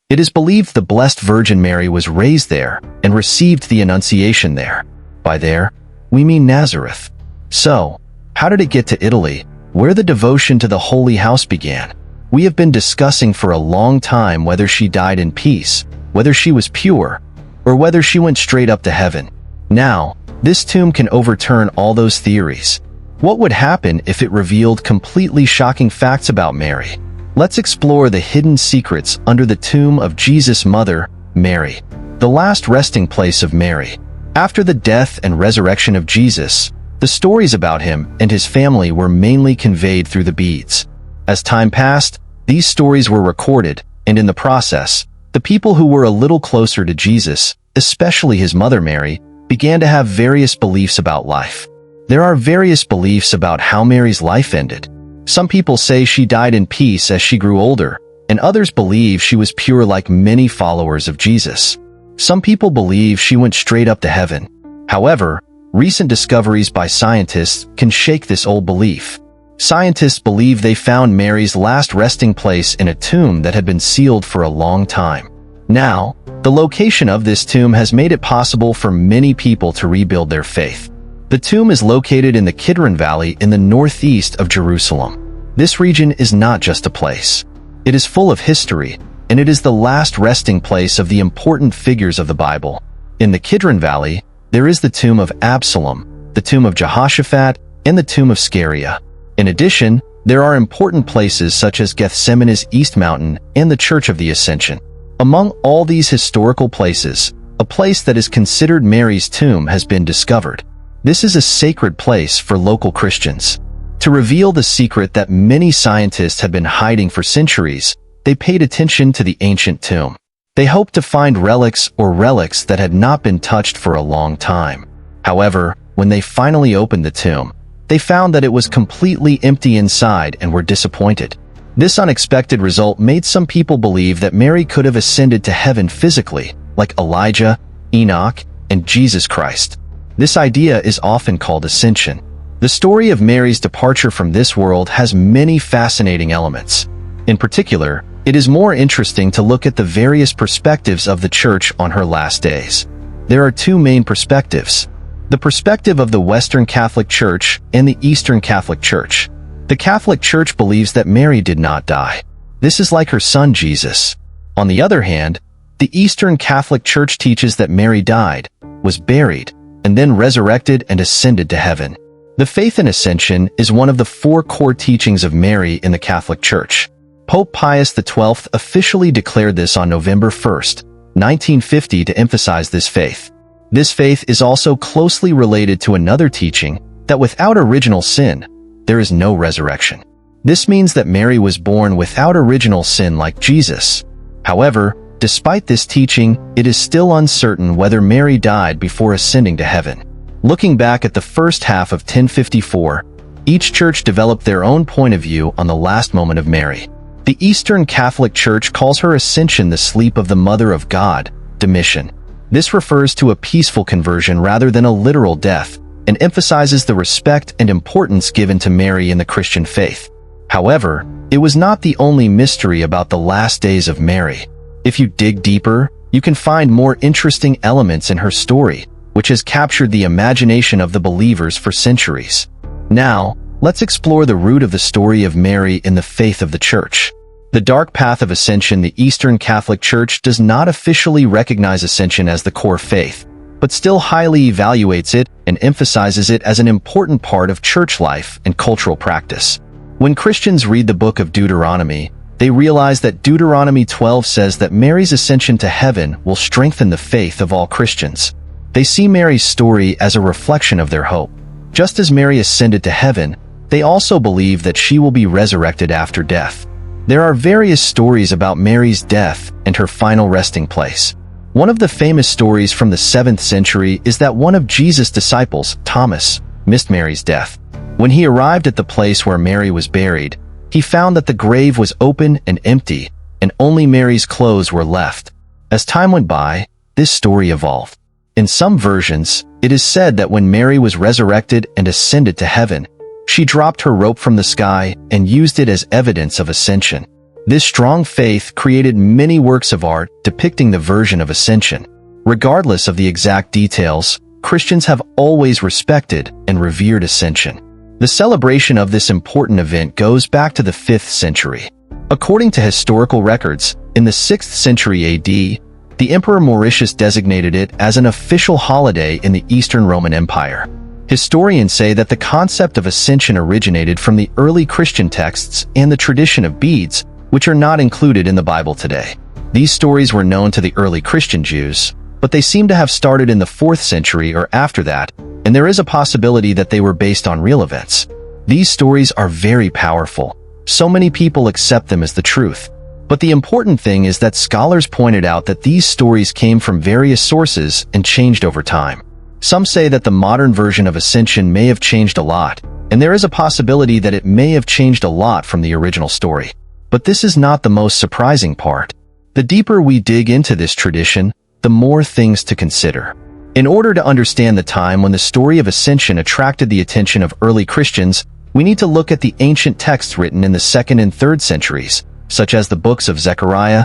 It is believed the Blessed Virgin Mary was raised there and received the Annunciation there. By there, we mean Nazareth. So, how did it get to Italy, where the devotion to the Holy House began? We have been discussing for a long time whether she died in peace, whether she was pure, or whether she went straight up to heaven. Now, this tomb can overturn all those theories. What would happen if it revealed completely shocking facts about Mary? Let's explore the hidden secrets under the tomb of Jesus' mother, Mary, the last resting place of Mary. After the death and resurrection of Jesus, the stories about him and his family were mainly conveyed through the beads. As time passed, these stories were recorded, and in the process, the people who were a little closer to Jesus, especially his mother Mary, began to have various beliefs about life. There are various beliefs about how Mary's life ended. Some people say she died in peace as she grew older, and others believe she was pure like many followers of Jesus. Some people believe she went straight up to heaven. However, recent discoveries by scientists can shake this old belief. Scientists believe they found Mary's last resting place in a tomb that had been sealed for a long time. Now, the location of this tomb has made it possible for many people to rebuild their faith. The tomb is located in the Kidron Valley in the northeast of Jerusalem. This region is not just a place. It is full of history, and it is the last resting place of the important figures of the Bible. In the Kidron Valley, there is the tomb of Absalom, the tomb of Jehoshaphat, and the tomb of Scariah. In addition, there are important places such as Gethsemane's East Mountain and the Church of the Ascension. Among all these historical places, a place that is considered Mary's tomb has been discovered. This is a sacred place for local Christians. To reveal the secret that many scientists had been hiding for centuries, they paid attention to the ancient tomb. They hoped to find relics that had not been touched for a long time. However, when they finally opened the tomb, they found that it was completely empty inside and were disappointed. This unexpected result made some people believe that Mary could have ascended to heaven physically, like Elijah, Enoch, and Jesus Christ. This idea is often called ascension. The story of Mary's departure from this world has many fascinating elements. In particular, it is more interesting to look at the various perspectives of the Church on her last days. There are two main perspectives: the perspective of the Western Catholic Church and the Eastern Catholic Church. The Catholic Church believes that Mary did not die. This is like her son Jesus. On the other hand, the Eastern Catholic Church teaches that Mary died, was buried, and then resurrected and ascended to heaven. The faith in ascension is one of the four core teachings of Mary in the Catholic Church. Pope Pius XII officially declared this on November 1st, 1950 to emphasize this faith. This faith is also closely related to another teaching that without original sin, there is no resurrection. This means that Mary was born without original sin like Jesus. However, despite this teaching, it is still uncertain whether Mary died before ascending to heaven. Looking back at the first half of 1054, each church developed their own point of view on the last moment of Mary. The Eastern Catholic Church calls her ascension the sleep of the Mother of God, Domitian. This refers to a peaceful conversion rather than a literal death, and emphasizes the respect and importance given to Mary in the Christian faith. However, it was not the only mystery about the last days of Mary. If you dig deeper, you can find more interesting elements in her story, which has captured the imagination of the believers for centuries. Now, let's explore the root of the story of Mary in the faith of the Church. The dark path of ascension. The Eastern Catholic Church does not officially recognize ascension as the core faith, but still highly evaluates it and emphasizes it as an important part of church life and cultural practice. When Christians read the book of Deuteronomy, they realize that Deuteronomy 12 says that Mary's ascension to heaven will strengthen the faith of all Christians. They see Mary's story as a reflection of their hope. Just as Mary ascended to heaven, they also believe that she will be resurrected after death. There are various stories about Mary's death and her final resting place. One of the famous stories from the 7th century is that one of Jesus' disciples, Thomas, missed Mary's death. When he arrived at the place where Mary was buried, he found that the grave was open and empty, and only Mary's clothes were left. As time went by, this story evolved. In some versions, it is said that when Mary was resurrected and ascended to heaven, she dropped her robe from the sky and used it as evidence of ascension. This strong faith created many works of art depicting the version of ascension. Regardless of the exact details, Christians have always respected and revered ascension. The celebration of this important event goes back to the 5th century. According to historical records, in the 6th century AD, the Emperor Mauritius designated it as an official holiday in the Eastern Roman Empire. Historians say that the concept of ascension originated from the early Christian texts and the tradition of beads, which are not included in the Bible today. These stories were known to the early Christian Jews, but they seem to have started in the 4th century or after that, and there is a possibility that they were based on real events. These stories are very powerful. So many people accept them as the truth. But the important thing is that scholars pointed out that these stories came from various sources and changed over time. Some say that the modern version of ascension may have changed a lot, and there is a possibility that it may have changed a lot from the original story. But this is not the most surprising part. The deeper we dig into this tradition, the more things to consider. In order to understand the time when the story of ascension attracted the attention of early Christians, we need to look at the ancient texts written in the 2nd and 3rd centuries, such as the books of Zechariah,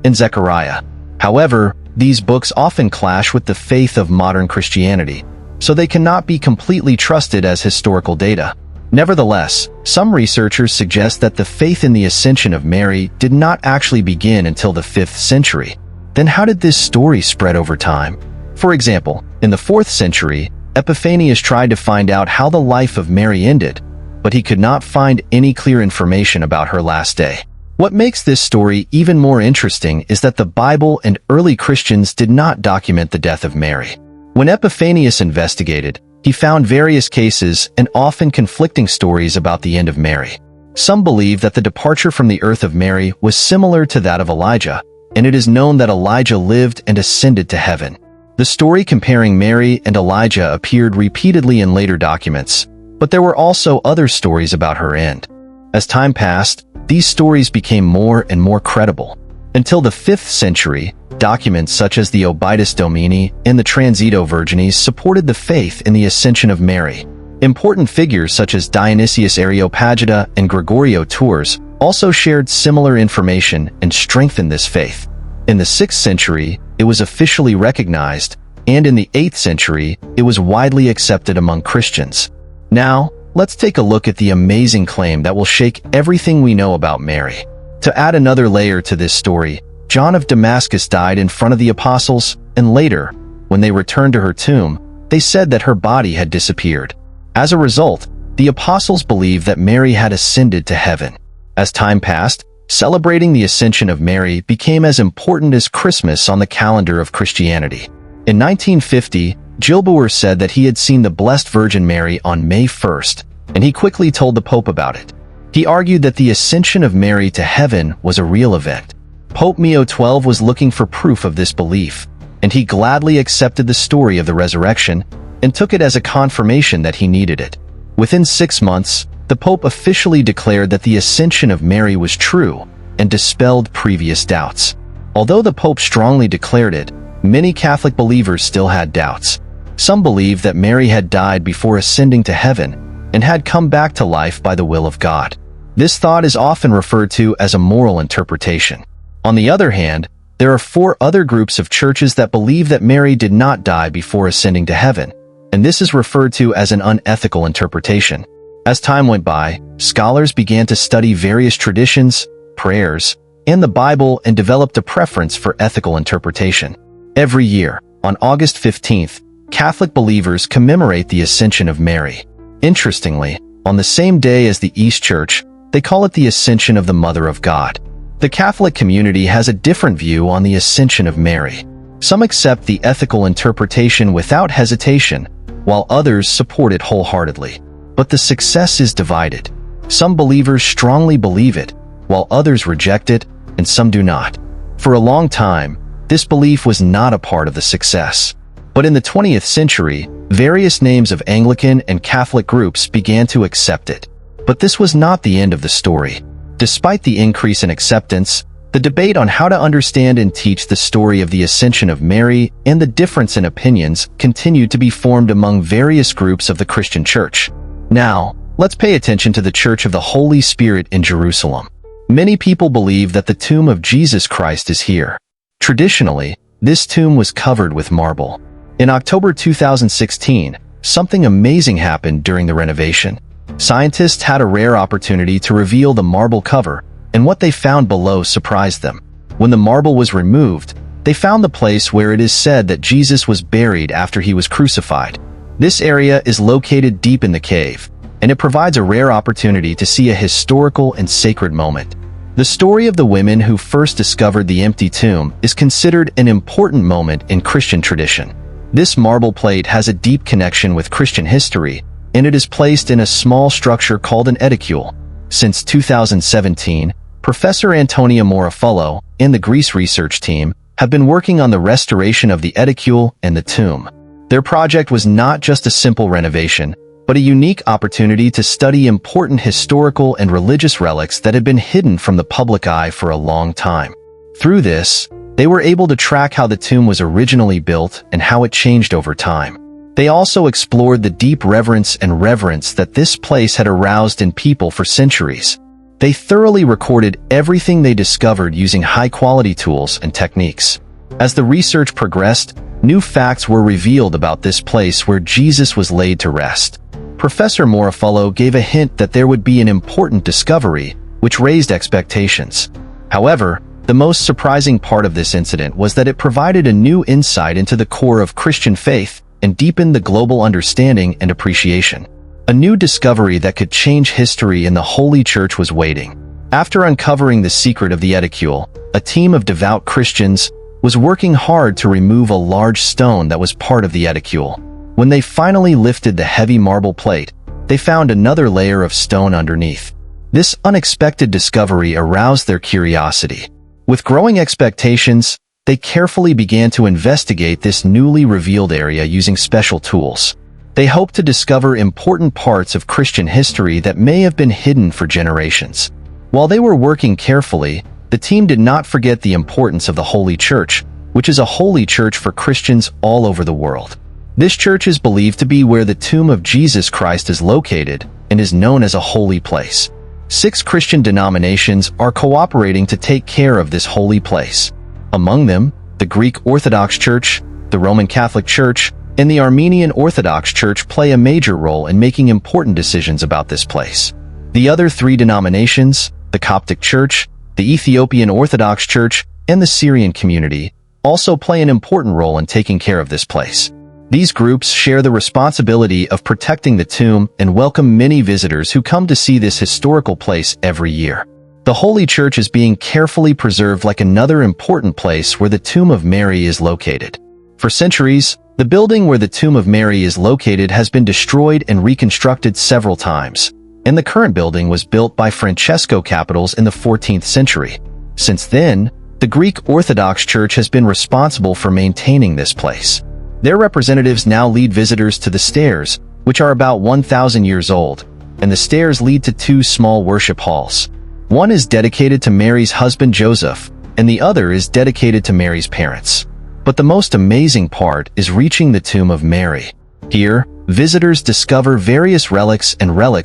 and Zechariah. However, these books often clash with the faith of modern Christianity, so they cannot be completely trusted as historical data. Nevertheless, some researchers suggest that the faith in the ascension of Mary did not actually begin until the 5th century. Then how did this story spread over time? For example, in the 4th century, Epiphanius tried to find out how the life of Mary ended, but he could not find any clear information about her last day. What makes this story even more interesting is that the Bible and early Christians did not document the death of Mary. When Epiphanius investigated, he found various cases and often conflicting stories about the end of Mary. Some believe that the departure from the earth of Mary was similar to that of Elijah, and it is known that Elijah lived and ascended to heaven. The story comparing Mary and Elijah appeared repeatedly in later documents, but there were also other stories about her end. As time passed, these stories became more and more credible. Until the 5th century, documents such as the Obitus Domini and the Transito Virginis supported the faith in the ascension of Mary. Important figures such as Dionysius Areopagita and Gregorio Tours also shared similar information and strengthened this faith. In the 6th century, it was officially recognized, and in the 8th century, it was widely accepted among Christians. Now, let's take a look at the amazing claim that will shake everything we know about Mary. To add another layer to this story, John of Damascus died in front of the apostles, and later, when they returned to her tomb, they said that her body had disappeared. As a result, the apostles believed that Mary had ascended to heaven. As time passed, celebrating the ascension of Mary became as important as Christmas on the calendar of Christianity. In 1950, Gilbert said that he had seen the Blessed Virgin Mary on May 1st, and he quickly told the Pope about it. He argued that the ascension of Mary to heaven was a real event. Pope Leo XII was looking for proof of this belief, and he gladly accepted the story of the resurrection and took it as a confirmation that he needed it. Within 6 months, the Pope officially declared that the ascension of Mary was true and dispelled previous doubts. Although the Pope strongly declared it, many Catholic believers still had doubts. Some believed that Mary had died before ascending to heaven and had come back to life by the will of God. This thought is often referred to as a moral interpretation. On the other hand, there are 4 other groups of churches that believe that Mary did not die before ascending to heaven, and this is referred to as an unethical interpretation. As time went by, scholars began to study various traditions, prayers, and the Bible and developed a preference for ethical interpretation. Every year, on August 15th, Catholic believers commemorate the Ascension of Mary. Interestingly, on the same day as the East Church, they call it the Ascension of the Mother of God. The Catholic community has a different view on the Ascension of Mary. Some accept the ethical interpretation without hesitation, while others support it wholeheartedly. But the success is divided. Some believers strongly believe it, while others reject it, and some do not. For a long time, this belief was not a part of the success. But in the 20th century, various names of Anglican and Catholic groups began to accept it. But this was not the end of the story. Despite the increase in acceptance, the debate on how to understand and teach the story of the Ascension of Mary and the difference in opinions continued to be formed among various groups of the Christian Church. Now, let's pay attention to the Church of the Holy Spirit in Jerusalem. Many people believe that the tomb of Jesus Christ is here. Traditionally, this tomb was covered with marble. In October 2016, something amazing happened during the renovation. Scientists had a rare opportunity to reveal the marble cover, and what they found below surprised them. When the marble was removed, they found the place where it is said that Jesus was buried after he was crucified. This area is located deep in the cave, and it provides a rare opportunity to see a historical and sacred moment. The story of the women who first discovered the empty tomb is considered an important moment in Christian tradition. This marble plate has a deep connection with Christian history, and it is placed in a small structure called an edicule. Since 2017, Professor Antonia Morafullo and the Greece research team have been working on the restoration of the edicule and the tomb. Their project was not just a simple renovation, but a unique opportunity to study important historical and religious relics that had been hidden from the public eye for a long time. Through this, they were able to track how the tomb was originally built and how it changed over time. They also explored the deep reverence that this place had aroused in people for centuries. They thoroughly recorded everything they discovered using high-quality tools and techniques. As the research progressed, new facts were revealed about this place where Jesus was laid to rest. Professor Morafullo gave a hint that there would be an important discovery, which raised expectations. However, the most surprising part of this incident was that it provided a new insight into the core of Christian faith and deepened the global understanding and appreciation. A new discovery that could change history in the Holy Church was waiting. After uncovering the secret of the edicule, a team of devout Christians was working hard to remove a large stone that was part of the edicule. When they finally lifted the heavy marble plate, they found another layer of stone underneath. This unexpected discovery aroused their curiosity. With growing expectations, they carefully began to investigate this newly revealed area using special tools. They hoped to discover important parts of Christian history that may have been hidden for generations. While they were working carefully, the team did not forget the importance of the Holy Church, which is a holy church for Christians all over the world. This church is believed to be where the tomb of Jesus Christ is located and is known as a holy place. 6 Christian denominations are cooperating to take care of this holy place. Among them, the Greek Orthodox Church, the Roman Catholic Church, and the Armenian Orthodox Church play a major role in making important decisions about this place. The other 3 denominations, the Coptic Church, the Ethiopian Orthodox Church, and the Syrian community, also play an important role in taking care of this place. These groups share the responsibility of protecting the tomb and welcome many visitors who come to see this historical place every year. The Holy Church is being carefully preserved like another important place where the tomb of Mary is located. For centuries, the building where the tomb of Mary is located has been destroyed and reconstructed several times, and the current building was built by Francesco Capitals in the 14th century. Since then, the Greek Orthodox Church has been responsible for maintaining this place. Their representatives now lead visitors to the stairs, which are about 1,000 years old, and the stairs lead to 2 small worship halls. One is dedicated to Mary's husband Joseph, and the other is dedicated to Mary's parents. But the most amazing part is reaching the tomb of Mary. Here, visitors discover various relics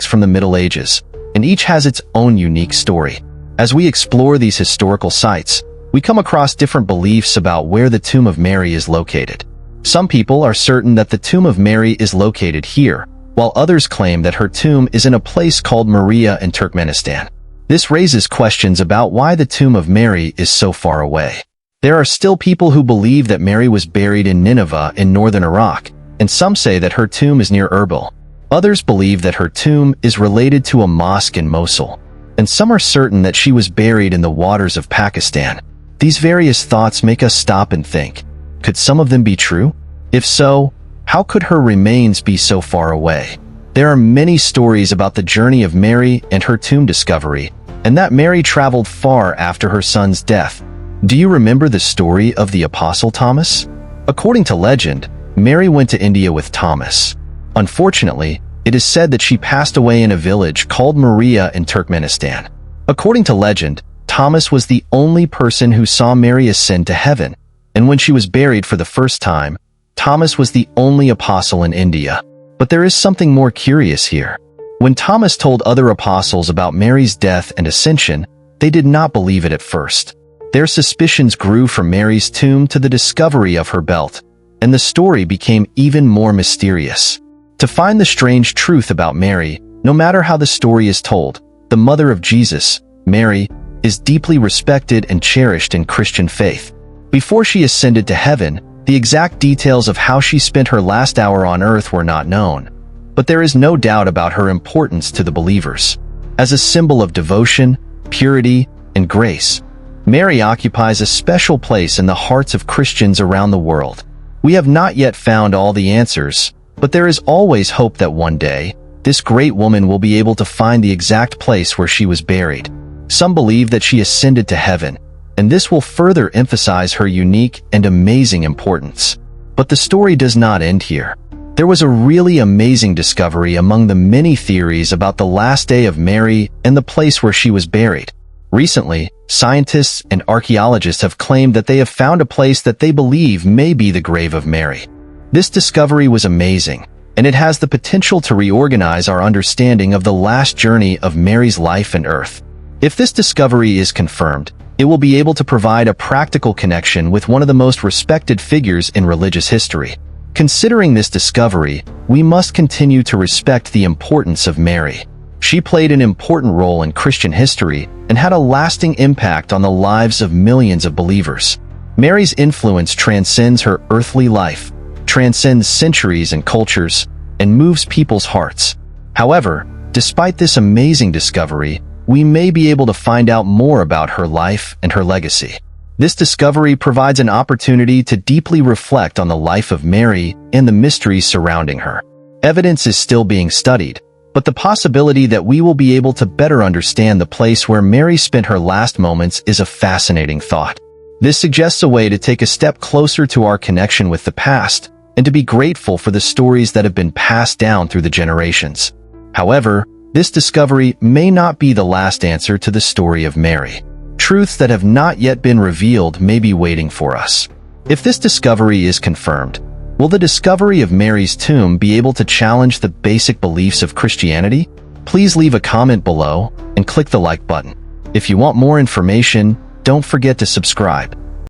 from the Middle Ages, and each has its own unique story. As we explore these historical sites, we come across different beliefs about where the tomb of Mary is located. Some people are certain that the tomb of Mary is located here, while others claim that her tomb is in a place called Moria in Turkmenistan. This raises questions about why the tomb of Mary is so far away. There are still people who believe that Mary was buried in Nineveh in northern Iraq, and some say that her tomb is near Erbil. Others believe that her tomb is related to a mosque in Mosul, and some are certain that she was buried in the waters of Pakistan. These various thoughts make us stop and think. Could some of them be true? If so, how could her remains be so far away? There are many stories about the journey of Mary and her tomb discovery, and that Mary traveled far after her son's death. Do you remember the story of the Apostle Thomas? According to legend, Mary went to India with Thomas. Unfortunately, it is said that she passed away in a village called Moria in Turkmenistan. According to legend, Thomas was the only person who saw Mary ascend to heaven, and when she was buried for the first time, Thomas was the only apostle in India. But there is something more curious here. When Thomas told other apostles about Mary's death and ascension, they did not believe it at first. Their suspicions grew from Mary's tomb to the discovery of her belt, and the story became even more mysterious. To find the strange truth about Mary, no matter how the story is told, the mother of Jesus, Mary, is deeply respected and cherished in Christian faith. Before she ascended to heaven, the exact details of how she spent her last hour on earth were not known, but there is no doubt about her importance to the believers. As a symbol of devotion, purity, and grace, Mary occupies a special place in the hearts of Christians around the world. We have not yet found all the answers, but there is always hope that one day, this great woman will be able to find the exact place where she was buried. Some believe that she ascended to heaven, and this will further emphasize her unique and amazing importance. But the story does not end here. There was a really amazing discovery among the many theories about the last day of Mary and the place where she was buried. Recently, scientists and archaeologists have claimed that they have found a place that they believe may be the grave of Mary. This discovery was amazing, and it has the potential to reorganize our understanding of the last journey of Mary's life and earth. If this discovery is confirmed, it will be able to provide a practical connection with one of the most respected figures in religious history. Considering this discovery, we must continue to respect the importance of Mary. She played an important role in Christian history and had a lasting impact on the lives of millions of believers. Mary's influence transcends her earthly life, transcends centuries and cultures, and moves people's hearts. However, despite this amazing discovery, we may be able to find out more about her life and her legacy. This discovery provides an opportunity to deeply reflect on the life of Mary and the mysteries surrounding her. Evidence is still being studied, but the possibility that we will be able to better understand the place where Mary spent her last moments is a fascinating thought. This suggests a way to take a step closer to our connection with the past and to be grateful for the stories that have been passed down through the generations. However, this discovery may not be the last answer to the story of Mary. Truths that have not yet been revealed may be waiting for us. If this discovery is confirmed, will the discovery of Mary's tomb be able to challenge the basic beliefs of Christianity? Please leave a comment below and click the like button. If you want more information, don't forget to subscribe.